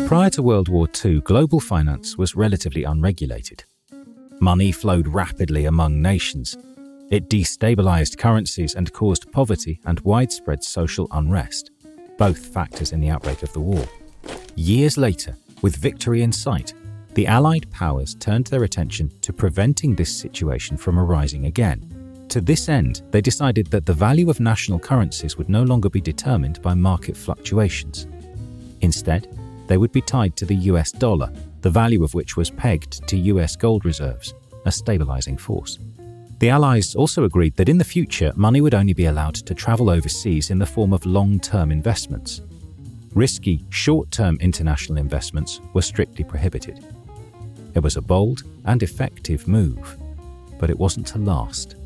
Prior to World War II, global finance was relatively unregulated. Money flowed rapidly among nations. It destabilized currencies and caused poverty and widespread social unrest, both factors in the outbreak of the war. Years later, with victory in sight, the Allied powers turned their attention to preventing this situation from arising again. To this end, they decided that the value of national currencies would no longer be determined by market fluctuations. Instead, they would be tied to the US dollar, the value of which was pegged to US gold reserves, a stabilizing force. The Allies also agreed that in the future, money would only be allowed to travel overseas in the form of long-term investments. Risky, short-term international investments were strictly prohibited. It was a bold and effective move, but it wasn't to last.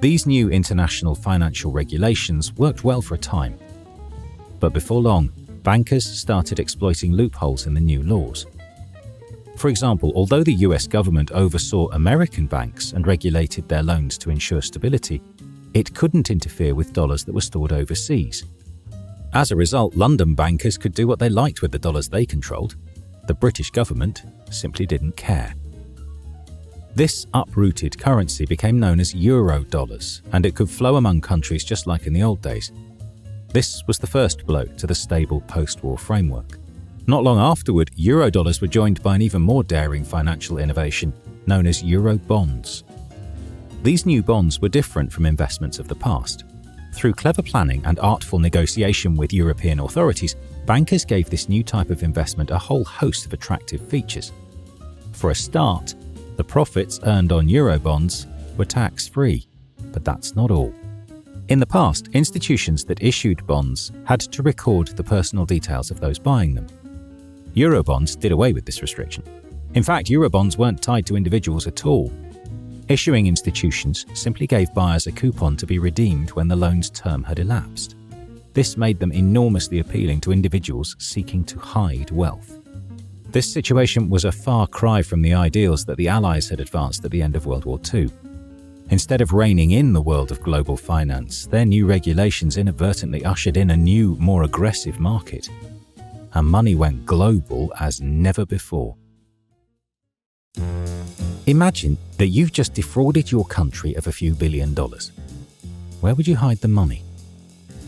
These new international financial regulations worked well for a time. But before long, bankers started exploiting loopholes in the new laws. For example, although the US government oversaw American banks and regulated their loans to ensure stability, it couldn't interfere with dollars that were stored overseas. As a result, London bankers could do what they liked with the dollars they controlled. The British government simply didn't care. This uprooted currency became known as euro dollars, and it could flow among countries just like in the old days. This was the first blow to the stable post-war framework. Not long afterward, euro dollars were joined by an even more daring financial innovation known as euro bonds. These new bonds were different from investments of the past. Through clever planning and artful negotiation with European authorities, bankers gave this new type of investment a whole host of attractive features. For a start, the profits earned on Eurobonds were tax-free, but that's not all. In the past, institutions that issued bonds had to record the personal details of those buying them. Eurobonds did away with this restriction. In fact, Eurobonds weren't tied to individuals at all. Issuing institutions simply gave buyers a coupon to be redeemed when the loan's term had elapsed. This made them enormously appealing to individuals seeking to hide wealth. This situation was a far cry from the ideals that the Allies had advanced at the end of World War II. Instead of reining in the world of global finance, their new regulations inadvertently ushered in a new, more aggressive market. And money went global as never before. Imagine that you've just defrauded your country of a few $billion. Where would you hide the money?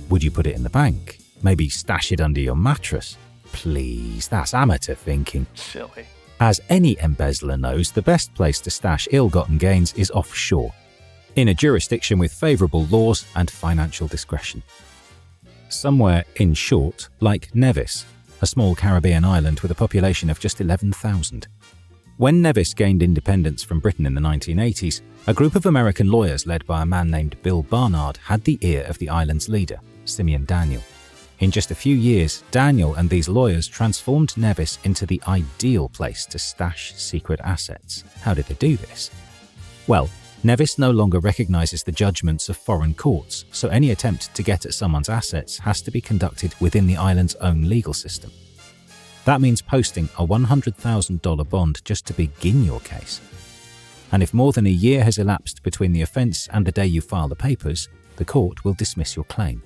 Would you put it in the bank? Maybe stash it under your mattress? Please, that's amateur thinking. Silly. As any embezzler knows, the best place to stash ill-gotten gains is offshore, in a jurisdiction with favourable laws and financial discretion. Somewhere, in short, like Nevis, a small Caribbean island with a population of just 11,000. When Nevis gained independence from Britain in the 1980s, a group of American lawyers led by a man named Bill Barnard had the ear of the island's leader, Simeon Daniel. In just a few years, Daniel and these lawyers transformed Nevis into the ideal place to stash secret assets. How did they do this? Well, Nevis no longer recognizes the judgments of foreign courts, so any attempt to get at someone's assets has to be conducted within the island's own legal system. That means posting a $100,000 bond just to begin your case. And if more than a year has elapsed between the offence and the day you file the papers, the court will dismiss your claim.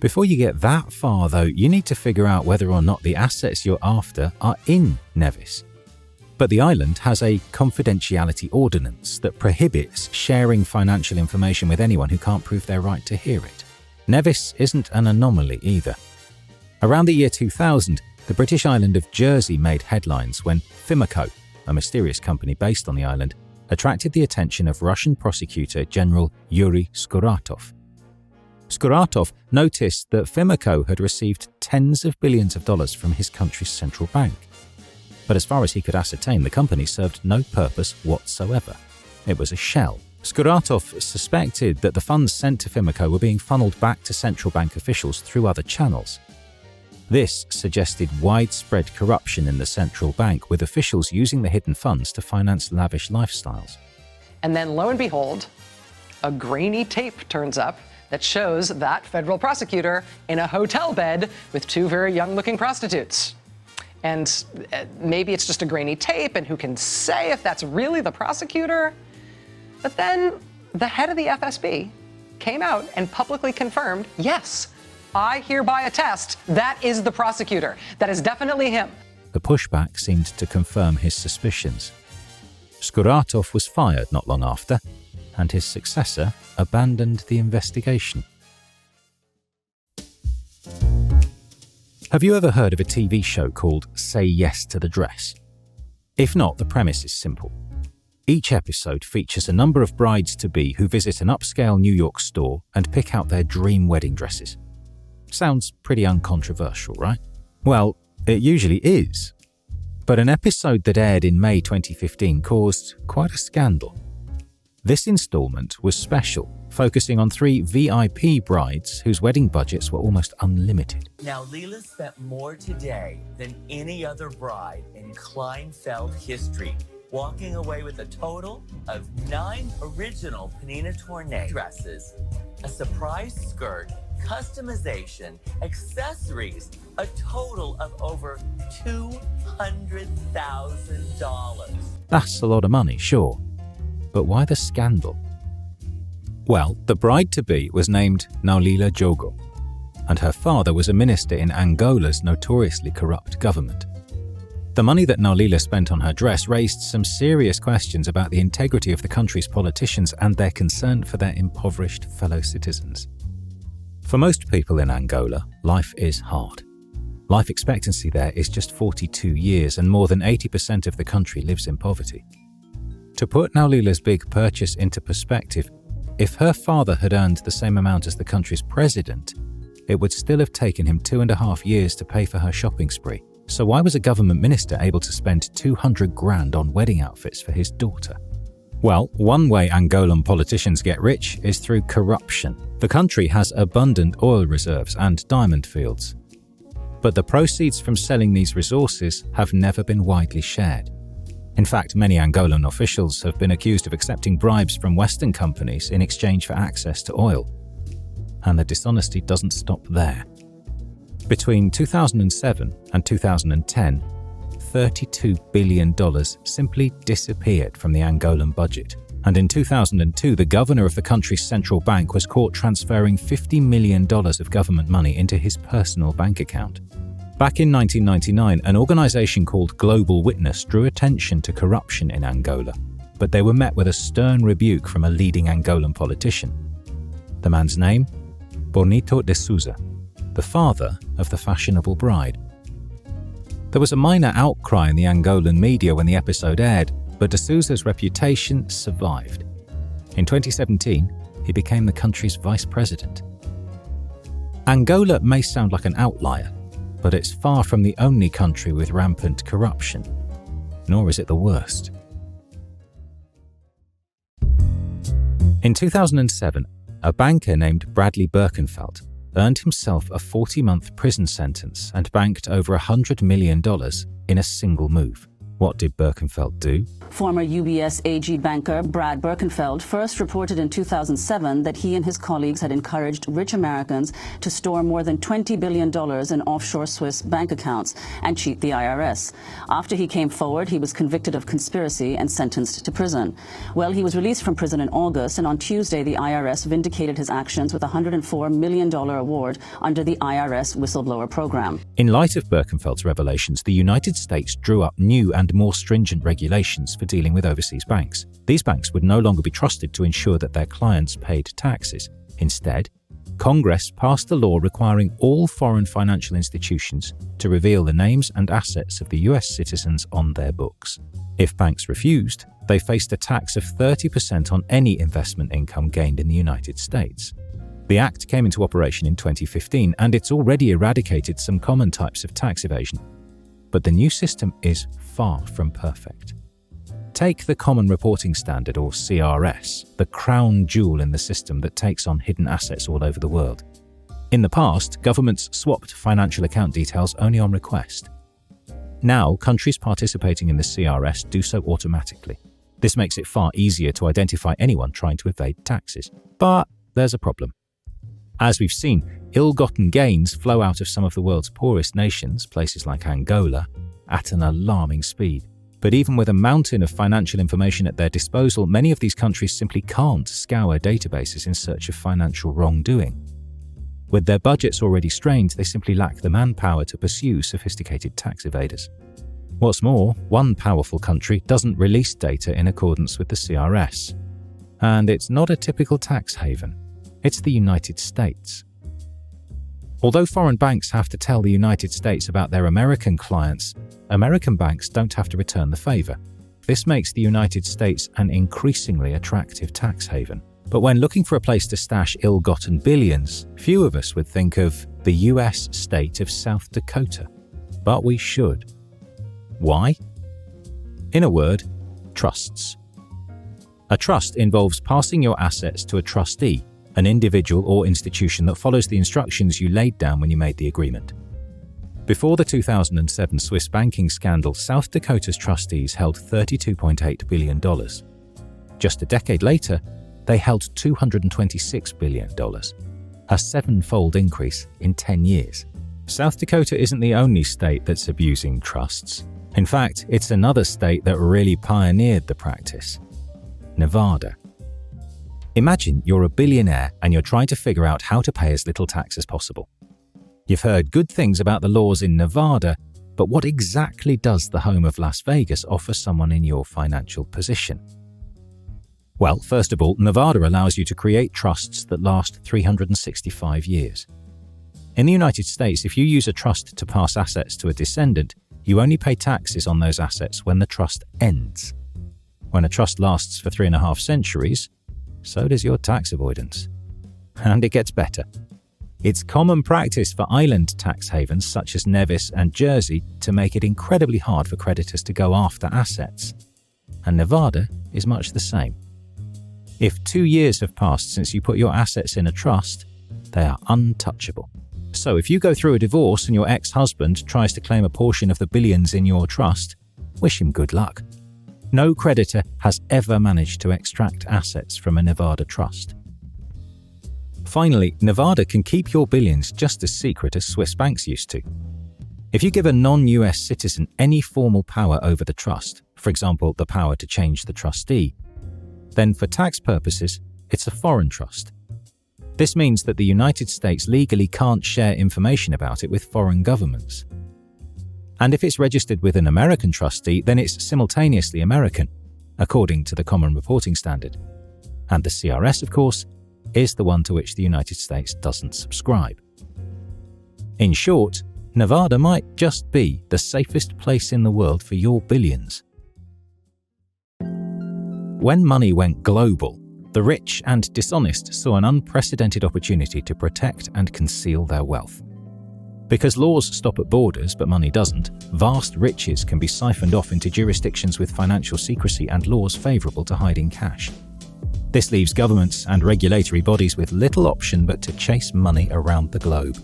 Before you get that far, though, you need to figure out whether or not the assets you're after are in Nevis. But the island has a confidentiality ordinance that prohibits sharing financial information with anyone who can't prove their right to hear it. Nevis isn't an anomaly either. Around the year 2000, the British island of Jersey made headlines when Fimeco, a mysterious company based on the island, attracted the attention of Russian prosecutor General Yuri Skuratov. Skuratov noticed that Fimeco had received tens of billions of dollars from his country's central bank. But as far as he could ascertain, the company served no purpose whatsoever. It was a shell. Skuratov suspected that the funds sent to Fimeco were being funneled back to central bank officials through other channels. This suggested widespread corruption in the central bank, with officials using the hidden funds to finance lavish lifestyles. And then lo and behold, a grainy tape turns up that shows that federal prosecutor in a hotel bed with two very young-looking prostitutes. And maybe it's just a grainy tape, and who can say if that's really the prosecutor? But then the head of the FSB came out and publicly confirmed, yes, I hereby attest that is the prosecutor. That is definitely him. The pushback seemed to confirm his suspicions. Skuratov was fired not long after, and his successor abandoned the investigation. Have you ever heard of a TV show called Say Yes to the Dress? If not, the premise is simple. Each episode features a number of brides-to-be who visit an upscale New York store and pick out their dream wedding dresses. Sounds pretty uncontroversial, right? Well, it usually is. But an episode that aired in May 2015 caused quite a scandal. This installment was special, focusing on 3 VIP brides whose wedding budgets were almost unlimited. Now, Leela spent more today than any other bride in Kleinfeld history, walking away with a total of 9 original Panina Tournée dresses, a surprise skirt, customization, accessories, a total of over $200,000. That's a lot of money, sure. But why the scandal? Well, the bride-to-be was named Naulila Jogo, and her father was a minister in Angola's notoriously corrupt government. The money that Naulila spent on her dress raised some serious questions about the integrity of the country's politicians and their concern for their impoverished fellow citizens. For most people in Angola, life is hard. Life expectancy there is just 42 years, and more than 80% of the country lives in poverty. To put Naulila's big purchase into perspective, if her father had earned the same amount as the country's president, it would still have taken him 2.5 years to pay for her shopping spree. So why was a government minister able to spend 200 grand on wedding outfits for his daughter? Well, one way Angolan politicians get rich is through corruption. The country has abundant oil reserves and diamond fields. But the proceeds from selling these resources have never been widely shared. In fact, many Angolan officials have been accused of accepting bribes from Western companies in exchange for access to oil. And the dishonesty doesn't stop there. Between 2007 and 2010, $32 billion simply disappeared from the Angolan budget. And in 2002, the governor of the country's central bank was caught transferring $50 million of government money into his personal bank account. Back in 1999, an organization called Global Witness drew attention to corruption in Angola, but they were met with a stern rebuke from a leading Angolan politician. The man's name? Bonito de Souza, the father of the fashionable bride. There was a minor outcry in the Angolan media when the episode aired, but de Souza's reputation survived. In 2017, he became the country's vice president. Angola may sound like an outlier, but it's far from the only country with rampant corruption, nor is it the worst. In 2007, a banker named Bradley Birkenfeld earned himself a 40-month prison sentence and banked over $100 million in a single move. What did Birkenfeld do? Former UBS AG banker Brad Birkenfeld first reported in 2007 that he and his colleagues had encouraged rich Americans to store more than $20 billion in offshore Swiss bank accounts and cheat the IRS. After he came forward, he was convicted of conspiracy and sentenced to prison. Well, he was released from prison in August, and on Tuesday, the IRS vindicated his actions with a $104 million award under the IRS whistleblower program. In light of Birkenfeld's revelations, the United States drew up new and more stringent regulations for dealing with overseas banks. These banks would no longer be trusted to ensure that their clients paid taxes. Instead, Congress passed a law requiring all foreign financial institutions to reveal the names and assets of the US citizens on their books. If banks refused, they faced a tax of 30% on any investment income gained in the United States. The act came into operation in 2015, and it's already eradicated some common types of tax evasion. But the new system is far from perfect. Take the Common Reporting Standard, or CRS, the crown jewel in the system that takes on hidden assets all over the world. In the past, governments swapped financial account details only on request. Now, countries participating in the CRS do so automatically. This makes it far easier to identify anyone trying to evade taxes. But there's a problem. As we've seen, ill-gotten gains flow out of some of the world's poorest nations, places like Angola, at an alarming speed. But even with a mountain of financial information at their disposal, many of these countries simply can't scour databases in search of financial wrongdoing. With their budgets already strained, they simply lack the manpower to pursue sophisticated tax evaders. What's more, one powerful country doesn't release data in accordance with the CRS. And it's not a typical tax haven. It's the United States. Although foreign banks have to tell the United States about their American clients, American banks don't have to return the favor. This makes the United States an increasingly attractive tax haven. But when looking for a place to stash ill-gotten billions, few of us would think of the US state of South Dakota. But we should. Why? In a word, trusts. A trust involves passing your assets to a trustee, an individual or institution that follows the instructions you laid down when you made the agreement. Before the 2007 Swiss banking scandal, South Dakota's trustees held $32.8 billion. Just a decade later, they held $226 billion, a seven-fold increase in 10 years. South Dakota isn't the only state that's abusing trusts. In fact, it's another state that really pioneered the practice: Nevada. Imagine you're a billionaire and you're trying to figure out how to pay as little tax as possible. You've heard good things about the laws in Nevada, but what exactly does the home of Las Vegas offer someone in your financial position? Well, first of all, Nevada allows you to create trusts that last 365 years. In the United States, if you use a trust to pass assets to a descendant, you only pay taxes on those assets when the trust ends. When a trust lasts for 3.5 centuries, so does your tax avoidance. And it gets better. It's common practice for island tax havens such as Nevis and Jersey to make it incredibly hard for creditors to go after assets. And Nevada is much the same. If 2 years have passed since you put your assets in a trust, they are untouchable. So if you go through a divorce and your ex-husband tries to claim a portion of the billions in your trust, wish him good luck. No creditor has ever managed to extract assets from a Nevada trust. Finally, Nevada can keep your billions just as secret as Swiss banks used to. If you give a non-US citizen any formal power over the trust, for example, the power to change the trustee, then for tax purposes, it's a foreign trust. This means that the United States legally can't share information about it with foreign governments. And if it's registered with an American trustee, then it's simultaneously American, according to the Common Reporting Standard. And the CRS, of course, is the one to which the United States doesn't subscribe. In short, Nevada might just be the safest place in the world for your billions. When money went global, the rich and dishonest saw an unprecedented opportunity to protect and conceal their wealth. Because laws stop at borders but money doesn't, vast riches can be siphoned off into jurisdictions with financial secrecy and laws favourable to hiding cash. This leaves governments and regulatory bodies with little option but to chase money around the globe.